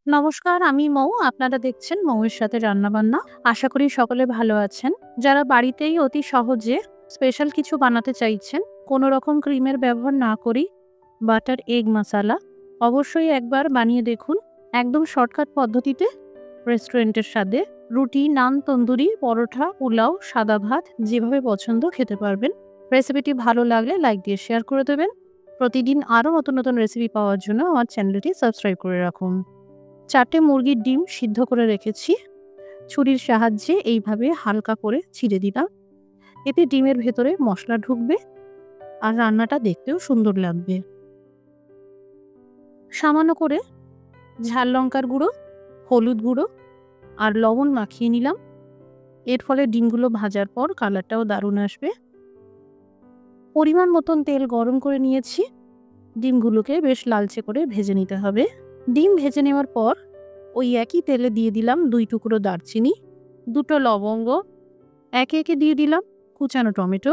নমস্কার, আমি মৌ। আপনারা দেখছেন মৌয়ের সাথে রান্নাবান্না। আশা করি সকলে ভালো আছেন। যারা বাড়িতেই অতি সহজে স্পেশাল কিছু বানাতে চাইছেন, কোনো রকম ক্রিমের ব্যবহার না করেই বাটার এগ মাসালা অবশ্যই একবার বানিয়ে দেখুন। একদম শর্টকাট পদ্ধতিতে রেস্টুরেন্টের স্বাদে রুটি, নান, তন্দুরি, পরোটা, পোলাও, সাদা ভাত যেভাবে পছন্দ খেতে পারবেন। রেসিপিটি ভালো লাগলে লাইক দিয়ে শেয়ার করে দেবেন। প্রতিদিন আরও নতুন নতুন রেসিপি পাওয়ার জন্য আমার চ্যানেলটি সাবস্ক্রাইব করে রাখুন। 4টে মুরগির ডিম সিদ্ধ করে রেখেছি। ছুরির সাহায্যে এইভাবে হালকা করে ছিঁড়ে দিলাম। এতে ডিমের ভেতরে মশলা ঢুকবে আর রান্নাটা দেখতেও সুন্দর লাগবে। সামান্য করে ঝাল লঙ্কার গুঁড়ো, হলুদ গুঁড়ো আর লবণ মাখিয়ে নিলাম। এর ফলে ডিমগুলো ভাজার পর কালারটাও দারুণ আসবে। পরিমাণ মতন তেল গরম করে নিয়েছি। ডিমগুলোকে বেশ লালচে করে ভেজে নিতে হবে। ডিম ভেজে নেওয়ার পর ওই একই তেলে দিয়ে দিলাম 2 টুকরো দারচিনি, 2টো লবঙ্গ, একে একে দিয়ে দিলাম কুচানো টমেটো,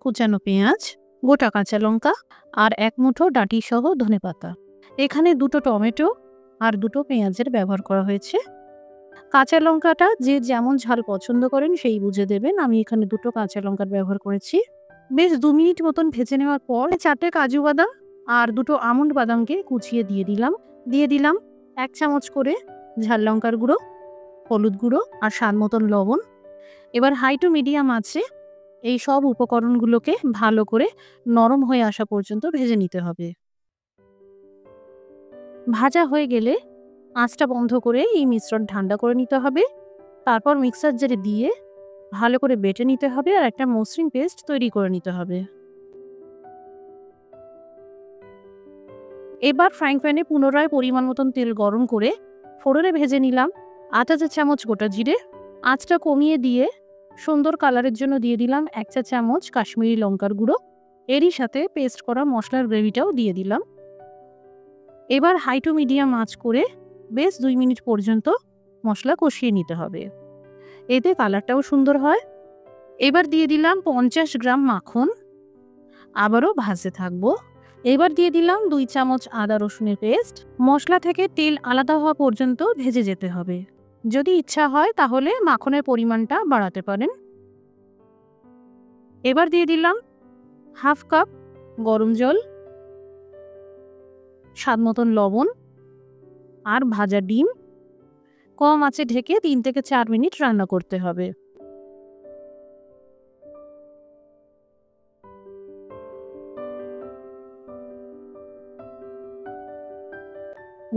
কুচানো পেঁয়াজ, গোটা কাঁচা লঙ্কা আর 1 মুঠো ডাঁটি সহ ধনেপাতা। এখানে 2টো টমেটো আর 2টো পেঁয়াজের ব্যবহার করা হয়েছে। কাঁচা লঙ্কাটা যে যেমন ঝাল পছন্দ করেন সেই বুঝে দেবেন। আমি এখানে 2টো কাঁচা লঙ্কার ব্যবহার করেছি। বেশ 2 মিনিট মতন ভেজে নেওয়ার পর 4টে কাজু বাদাম আর 2টো আমন্ড বাদামকে কুচিয়ে দিয়ে দিলাম 1 চামচ করে ঝাল লঙ্কার গুঁড়ো, হলুদ গুঁড়ো আর স্বাদ মতন লবণ। এবার হাই টু মিডিয়াম আঁচে এই সব উপকরণগুলোকে ভালো করে নরম হয়ে আসা পর্যন্ত ভেজে নিতে হবে। ভাজা হয়ে গেলে আঁচটা বন্ধ করে এই মিশ্রণ ঠান্ডা করে নিতে হবে। তারপর মিক্সার জারে দিয়ে ভালো করে বেটে নিতে হবে আর একটা মসৃণ পেস্ট তৈরি করে নিতে হবে। এবার ফ্রাইং প্যানে পুনরায় পরিমাণ মতন তেল গরম করে ফোড়নে ভেজে নিলাম 1/2 চা চামচ গোটা জিরে। আঁচটা কমিয়ে দিয়ে সুন্দর কালারের জন্য দিয়ে দিলাম 1 চা চামচ কাশ্মীরি লঙ্কার গুঁড়ো। এরই সাথে পেস্ট করা মশলার গ্রেভিটাও দিয়ে দিলাম। এবার হাই টু মিডিয়াম আঁচ করে বেশ 2 মিনিট পর্যন্ত মশলা কষিয়ে নিতে হবে। এতে কালারটাও সুন্দর হয়। এবার দিয়ে দিলাম 50 গ্রাম মাখন। আবারও ভাজতে থাকবো। এবার দিয়ে দিলাম 2 চামচ আদা রসুনের পেস্ট। মশলা থেকে তেল আলাদা হওয়া পর্যন্ত ভেজে যেতে হবে। যদি ইচ্ছা হয় তাহলে মাখনের পরিমাণটা বাড়াতে পারেন। এবার দিয়ে দিলাম 1/2 কাপ গরম জল, স্বাদ মতন লবণ আর ভাজা ডিম। কম আঁচে ঢেকে 3 থেকে 4 মিনিট রান্না করতে হবে।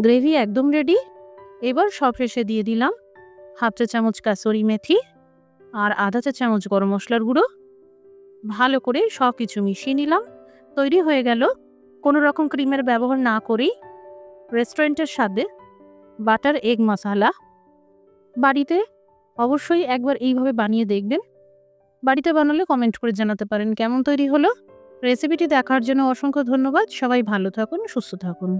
গ্রেভি একদম রেডি। এবার সবশেষে দিয়ে দিলাম 1/2 চা চামচ কাসুরি মেথি আর 1/2 চা চামচ গরম মশলার গুঁড়ো। ভালো করে সব কিছু মিশিয়ে নিলাম। তৈরি হয়ে গেল কোনো রকম ক্রিমের ব্যবহার না করেই রেস্টুরেন্টের স্বাদে বাটার এগ মশালা। বাড়িতে অবশ্যই একবার এইভাবে বানিয়ে দেখবেন। বাড়িতে বানালে কমেন্ট করে জানাতে পারেন কেমন তৈরি হলো। রেসিপিটি দেখার জন্য অসংখ্য ধন্যবাদ। সবাই ভালো থাকুন, সুস্থ থাকুন।